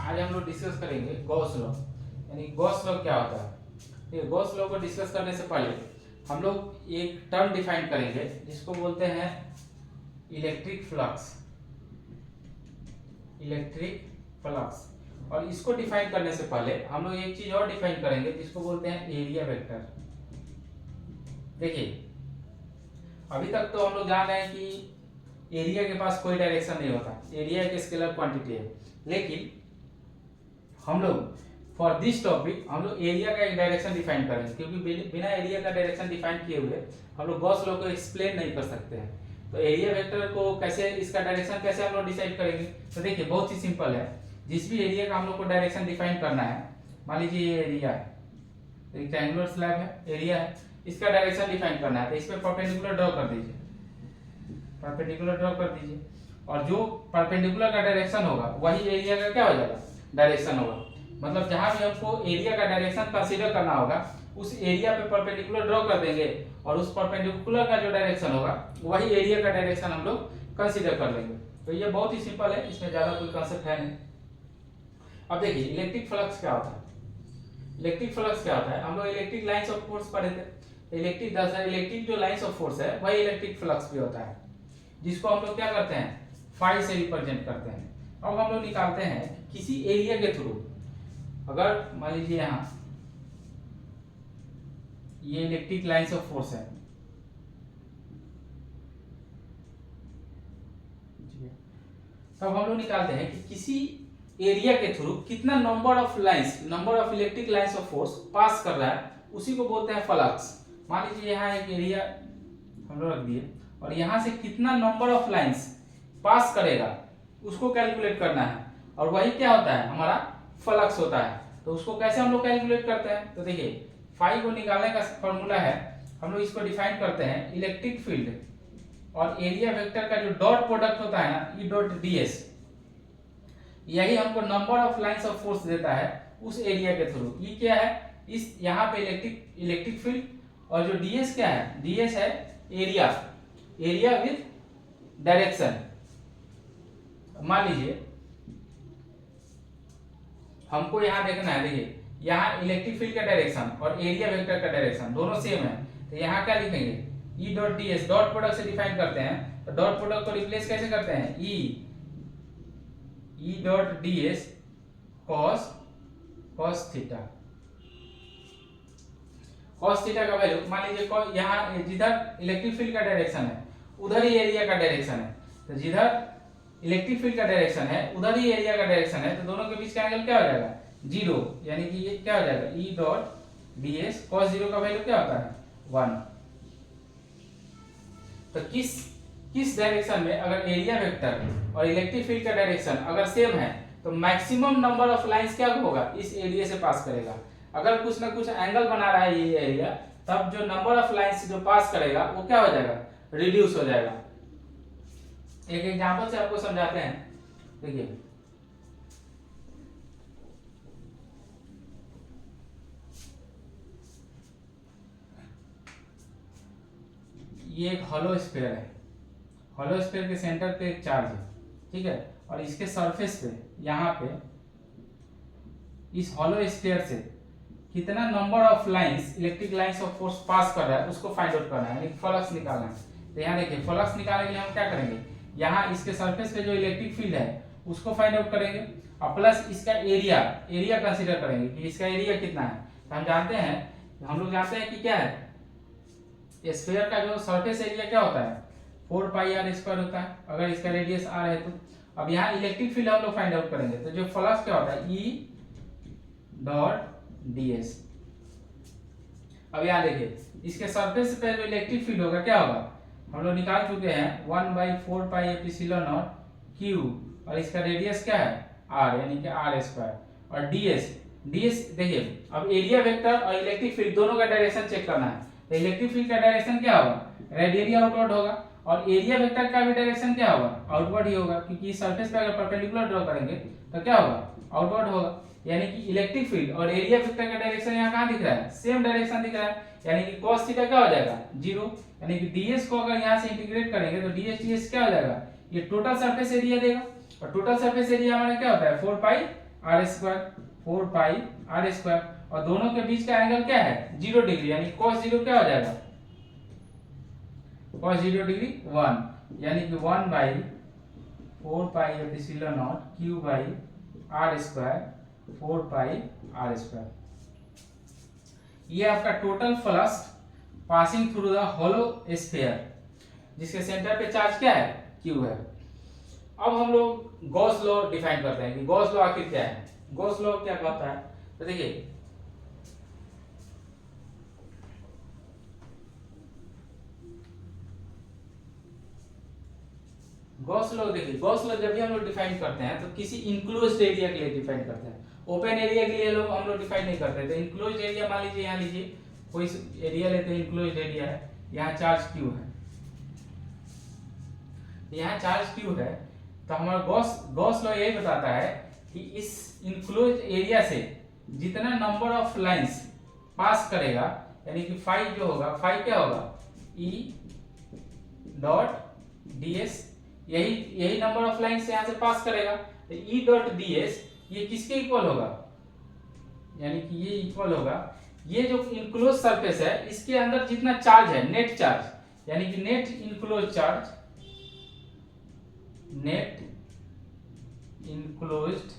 आज हम लोग डिस्कस करेंगे गॉस लॉ, यानी गॉस लॉ क्या होता है। ठीक है, गॉस लॉ को डिस्कस करने से पहले हम लोग एक टर्म डिफाइन करेंगे जिसको बोलते हैं इलेक्ट्रिक फ्लक्स। इलेक्ट्रिक फ्लक्स, और इसको डिफाइन करने से पहले हम लोग एक चीज और डिफाइन करेंगे जिसको बोलते हैं एरिया वेक्टर। देखिए, अभी तक तो हम लोग जान रहे हैं कि एरिया के पास कोई डायरेक्शन नहीं होता, एरिया एक स्केलर क्वांटिटी है, लेकिन हम लोग फॉर दिस टॉपिक हम लोग एरिया का एक डायरेक्शन डिफाइन करेंगे, क्योंकि बिना एरिया का डायरेक्शन डिफाइन किए हुए हम लोग गॉस लॉ को एक्सप्लेन नहीं कर सकते हैं। तो एरिया वेक्टर को कैसे, इसका डायरेक्शन कैसे हम लोग डिसाइड करेंगे, तो देखिए बहुत ही सिंपल है। जिस भी एरिया का हम लोग को डायरेक्शन डिफाइन करना है, मान लीजिए ये एरिया है, रेक्टेंगुलर स्लैब है, एरिया है, इसका डायरेक्शन डिफाइन करना है, तो इस पे परपेंडिकुलर ड्रॉ कर दीजिए, परपेंडिकुलर ड्रॉ कर दीजिए, और जो परपेंडिकुलर का डायरेक्शन होगा वही एरिया का क्या हो जाएगा, डायरेक्शन होगा। मतलब जहां भी हमको एरिया का डायरेक्शन कंसीडर करना होगा उस एरिया पे परपेंडिकुलर ड्रॉ कर देंगे, और उस परपेंडिकुलर का जो डायरेक्शन होगा वही एरिया का डायरेक्शन हम लोग कंसीडर कर लेंगे। तो ये बहुत ही सिंपल है, इसमें ज्यादा कोई कॉन्सेप्ट है नहीं। अब देखिए इलेक्ट्रिक फ्लक्स क्या होता है। इलेक्ट्रिक फ्लक्स क्या होता है, हम लोग इलेक्ट्रिक लाइंस ऑफ फोर्स पढ़े थे। इलेक्ट्रिक जो लाइंस ऑफ फोर्स है वही इलेक्ट्रिक फ्लक्स भी होता है, जिसको हम लोग क्या करते हैं, फाई से रिप्रेजेंट करते हैं। अब हम लोग निकालते हैं किसी एरिया के थ्रू, अगर मान लीजिए यहाँ ये इलेक्ट्रिक लाइंस ऑफ फोर्स है, तब हम लोग निकालते हैं कि किसी एरिया के थ्रू कितना number of lines, number of electric lines of force pass कर रहा है, उसी को बोलते हैं फ्लक्स। मान लीजिए यहाँ एक एरिया हम लोग रख दिए, और यहाँ से कितना नंबर ऑफ लाइंस पास करेगा उसको कैलकुलेट करना है, और वही क्या होता है, हमारा फ्लक्स होता है। तो उसको कैसे हम लोग कैलकुलेट करते हैं, तो देखिए फाई को निकालने का फॉर्मूला है, हम लोग इसको डिफाइन करते हैं इलेक्ट्रिक फील्ड और एरिया वेक्टर का जो डॉट प्रोडक्ट होता है ना, ई डॉट डी एस, यही हमको number of lines of force देता है उस एरिया के थ्रू। ये क्या है, इस यहाँ पे इलेक्ट्रिक फील्ड, और जो डीएस क्या है, डीएस है एरिया, एरिया विद डायरेक्शन। मान लीजिए हमको यहाँ देखना है, देखिए यहाँ इलेक्ट्रिक फील्ड का डायरेक्शन और एरिया वेक्टर का डायरेक्शन दोनों सेम है, तो यहाँ क्या लिखेंगे, E dot D S, dot product से डिफाइन करते हैं, तो डॉट प्रोडक्ट को रिप्लेस कैसे करते हैं, E dot D S cos theta. Cos theta का वैल्यू मान लीजिए यहाँ जिधर इलेक्ट्रिक फील्ड का डायरेक्शन है उधर ही एरिया का डायरेक्शन है, तो जिधर इलेक्ट्रिक फील्ड का डायरेक्शन है उधर ही एरिया का डायरेक्शन है, तो दोनों के बीच का एंगल क्या हो जाएगा, जीरो, यानी कि ये क्या हो जाएगा, E dot D S cos zero का वैल्यू क्या होता है, 1। तो किस डायरेक्शन में अगर एरिया वेक्टर और इलेक्ट्रिक फील्ड का डायरेक्शन अगर सेम है तो मैक्सिमम नंबर ऑफ लाइंस क्या होगा, इस एरिया से पास करेगा। अगर कुछ ना कुछ एंगल बना रहा है ये एरिया, तब जो नंबर ऑफ लाइंस जो पास करेगा वो क्या हो जाएगा, रिड्यूस हो जाएगा। एक एग्जांपल से आपको समझाते हैं, देखिए ये एक हॉलो स्फीयर है, हॉलो स्फीयर के सेंटर पे एक चार्ज है, ठीक है, और इसके सरफेस पे यहाँ पे इस हॉलो स्फीयर से कितना number of lines, electric lines of force pass कर रहा है उसको फाइंड आउट करना है, यानी फ्लक्स निकालना है। तो यहाँ देखिए फ्लक्स निकालने के लिए हम क्या करेंगे, यहाँ इसके सरफेस पे जो इलेक्ट्रिक फील्ड है उसको फाइंड आउट करेंगे, और प्लस इसका एरिया कंसीडर करेंगे कि इसका एरिया कितना है। तो हम जानते हैं, हम लोग जानते हैं कि क्या है, स्फीयर का जो सरफेस एरिया क्या होता है, 4 पाई आर स्क्वायर होता है, अगर इसका रेडियस आर है तो। अब यहाँ इलेक्ट्रिक फील्ड हम लोग फाइंड आउट करेंगे, तो जो फ्लक्स क्या होता है, ई डॉट डी एस। अब यहाँ देखिए इसके सरफेस पे जो इलेक्ट्रिक फील्ड होगा क्या होगा, हम लोग निकाल चुके हैं 1/4 पाई एप्सिलॉन नॉट क्यू, और इसका रेडियस क्या है, आर, यानी कि आर स्क्वायर, और डीएस देखिए अब एरिया वेक्टर और इलेक्ट्रिक फील्ड दोनों का डायरेक्शन चेक करना है, तो इलेक्ट्रिक फील्ड का डायरेक्शन क्या होगा, रेडियली आउटवर्ड होगा, और एरिया वेक्टर का भी डायरेक्शन क्या होगा, आउटवर्ड ही होगा, क्योंकि इस सरफेस पे अगर परपेंडिकुलर ड्रॉ करेंगे तो क्या होगा, आउटवर्ड होगा। यानी कि इलेक्ट्रिक फील्ड और एरिया वेक्टर का डायरेक्शन यहाँ कहाँ दिख रहा है, सेम डायरेक्शन दिख रहा है, यानी कि cos थीटा क्या हो जाएगा, 0, यानी कि ds को अगर यहाँ से इंटीग्रेट करेंगे तो ds क्या हो जाएगा, ये टोटल सरफेस एरिया देगा, और टोटल सरफेस एरिया हमारा क्या होता है, 4 pi r square 4 pi r square, और दोनों के बीच का एंगल क्या है 0 डिग्री, यानी cos 0 क्या हो जाएगा cos 0 डिग्री 1, यानी कि 1 by 4 pi epsilon naught q by r square 4 pi r square. ये आपका total flux passing through the hollow sphere जिसके सेंटर पे चार्ज क्या है क्यू है। अब हम लोग गॉस लॉ डिफाइन करते हैं कि गॉस लॉ आखिर क्या है। गॉस लॉ क्या कहता है, तो देखिए गॉस लॉ, देखिए गॉस लॉ जब भी हम लोग डिफाइन करते हैं तो किसी इंक्लोज्ड एरिया के लिए डिफाइन करते हैं। ओपन एरिया के लिए लोग हम लोग डिफाइन नहीं करते। तो इंक्लोज्ड एरिया मान लीजिए, यहाँ लीजिए कोई एरिया लेते हैं, इंक्लोज्ड एरिया है, यहाँ चार्ज क्यू है, यहाँ चार्ज क्यू है, तो हमारा गॉस लॉ यही बताता है कि इस इंक्लोज्ड एरिया से जितना नंबर ऑफ लाइंस पास करेगा, यानी कि फाई जो होगा, फाई क्या होगा ई डॉट ds, यही नंबर ऑफ लाइंस यहाँ से पास करेगा। तो ई डॉट ds ये किसके इक्वल होगा, यानी कि ये इक्वल होगा ये जो इनक्लोज सरफेस है इसके अंदर जितना चार्ज है नेट चार्ज, यानी कि net enclose charge, net enclosed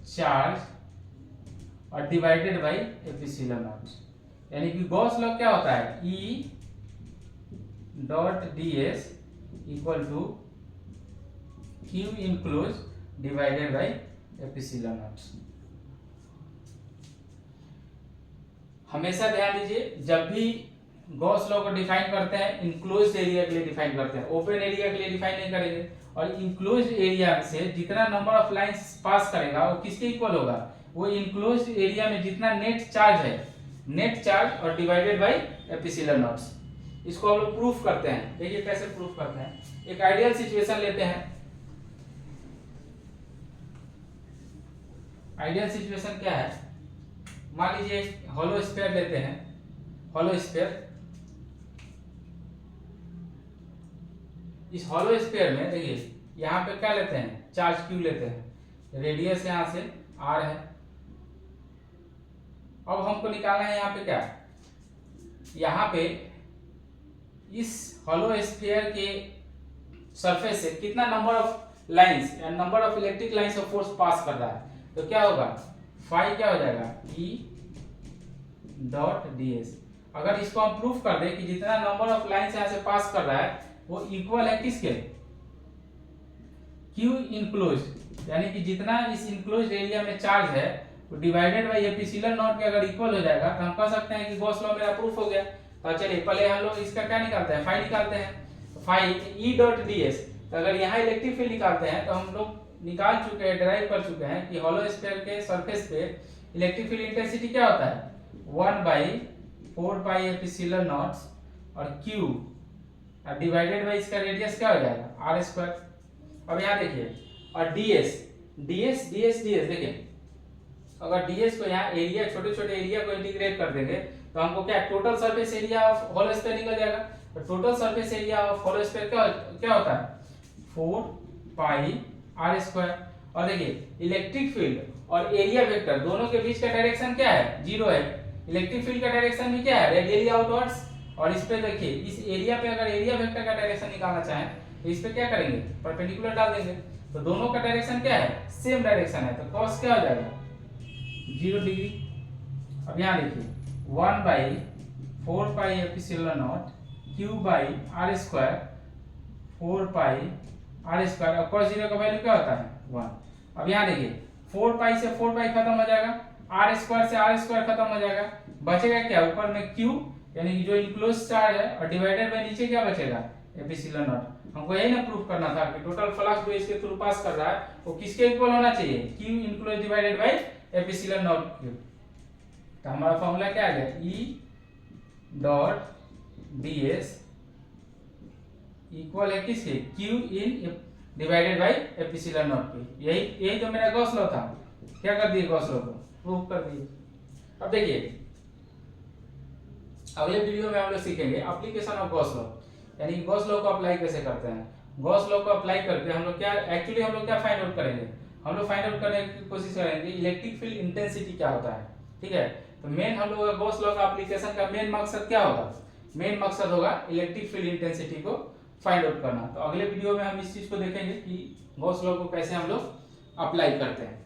charge और डिवाइडेड बाय एप्सिलॉन नॉट, यानी कि गॉस लॉ क्या होता है E dot ds equal to q enclose divided by epsilon naught. हमेशा ध्यान दीजिए जब भी गॉस लॉ को डिफाइन करते हैं इनक्लोज्ड एरिया के लिए डिफाइन करते हैं, ओपन एरिया के लिए डिफाइन नहीं करेंगे। और इनक्लोज्ड एरिया से जितना नंबर ऑफ लाइंस पास करेगा वो किसके इक्वल होगा, वो इनक्लोज्ड एरिया में जितना नेट चार्ज है, नेट चार्ज और डिवाइडेड बाय एप्सिलॉन नॉट। इसको हम लोग प्रूफ करते हैं। देखिए कैसे प्रूफ करते हैं। एक आइडियल सिचुएशन लेते हैं। आइडियल सिचुएशन क्या है, मान लीजिए हॉलो स्फीयर लेते हैं, हॉलो स्फीयर। इस हॉलो स्फीयर में देखिए यहाँ पे क्या लेते हैं, चार्ज क्यू लेते हैं, रेडियस यहाँ से r है। अब हमको निकालना है यहाँ पे क्या, यहाँ पे इस हॉलो स्फीयर के सरफेस से कितना नंबर ऑफ लाइंस या number of electric lines of force pass कर रहा है, तो क्या होगा फाई क्या हो जाएगा E डॉट ds। अगर इसको हम प्रूफ कर दें कि जितना नंबर ऑफ लाइंस यहाँ से पास कर रहा है वो इक्वल है किसके, Q इनक्लोज्ड, यानी कि जितना इस इनक्लोज्ड एरिया में चार्ज है वो डिवाइडेड बाय एप्सिलॉन नॉट के अगर इक्वल हो जाएगा तो हम कह सकते हैं कि गॉस लॉ मेरा प्रूफ हो गया। तो चलिए पहले हम लोग इसका क्या निकालते हैं, फाई निकालते हैं। फाई E डॉट ds, तो अगर यहाँ इलेक्ट्रिक फील्ड निकालते हैं तो हम लोग निकाल चुके हैं, डिराइव कर चुके हैं कि हॉलो स्फीयर के सरफेस पे इलेक्ट्रिक फील्ड इंटेंसिटी क्या होता है 1 बाई 4 पाई एप्सिलॉन नॉट और Q डिवाइडेड बाय इसका रेडियस क्या हो जाएगा r स्क्वायर। अब यहाँ देखिए और ds देखिए, अगर ds को यहाँ एरिया छोटे छोटे एरिया को इंटीग्रेट कर देंगे तो हमको क्या total surface area of hollow sphere निकल जाएगा। तो total surface area of hollow sphere क्या होता है 4 पाई r स्क्वायर। और देखिए इलेक्ट्रिक फील्ड और एरिया वेक्टर दोनों के बीच का डायरेक्शन क्या है 0 है। इलेक्ट्रिक फील्ड का डायरेक्शन भी क्या है रेडियली आउटवर्ड्स। और इस पे देखिए इस एरिया पे अगर एरिया वेक्टर का डायरेक्शन निकालना चाहें तो इस पे क्या करेंगे परपेंडिकुलर डाल देंगे, तो दोनों का डायरेक्शन क्या है सेम डायरेक्शन है, तो cos क्या हो जाएगा 0 डिग्री। अब यहाँ देखिए 1 by 4 pi epsilon not Q by r square 4 pi r square, और cos 0 का वैल्यू क्या होता है 1। अब यहाँ देखिए 4 पाई से 4 पाई खत्म हो जाएगा, r स्क्वायर से r स्क्वायर खत्म हो जाएगा, बचेगा क्या ऊपर में Q यानी कि जो इनक्लोज चार्ज है और डिवाइडेड बाय नीचे क्या बचेगा एप्सिलॉन नॉट। हमको यही ना प्रूफ करना था कि टोटल फ्लक्स जो इसके थ्रू पास कर रहा है वो किसके इक्वल होना चाहिए Q enclose divided by epsilon not cube. तो हमारा फॉर्मूला क्या आ गया E डॉट ds इक्वल है किसके Q in divided by epsilon not cube. यही तो मेरा गॉस लॉ था, क्या कर दिए गॉस लॉ को प्रूफ कर दिए। अब देखिए अगले वीडियो में हम लोग सीखेंगे एप्लीकेशन ऑफ गॉस लॉ, यानी गॉस लॉ को अप्लाई कैसे करते हैं। गॉस लॉ को अप्लाई करके हम लोग क्या एक्चुअली हम लोग क्या फाइंड आउट करेंगे, हम लोग फाइंड आउट करने की कोशिश करेंगे इलेक्ट्रिक फील्ड इंटेंसिटी क्या होता है, ठीक है। तो मेन हम लोग गॉस लॉ का एप्लीकेशन का मेन मकसद क्या होगा, मेन मकसद होगा इलेक्ट्रिक फील्ड इंटेंसिटी को फाइंड आउट करना। तो अगले वीडियो में हम इस चीज को देखेंगे कि गॉस लॉ को कैसे हम लोग अप्लाई करते हैं।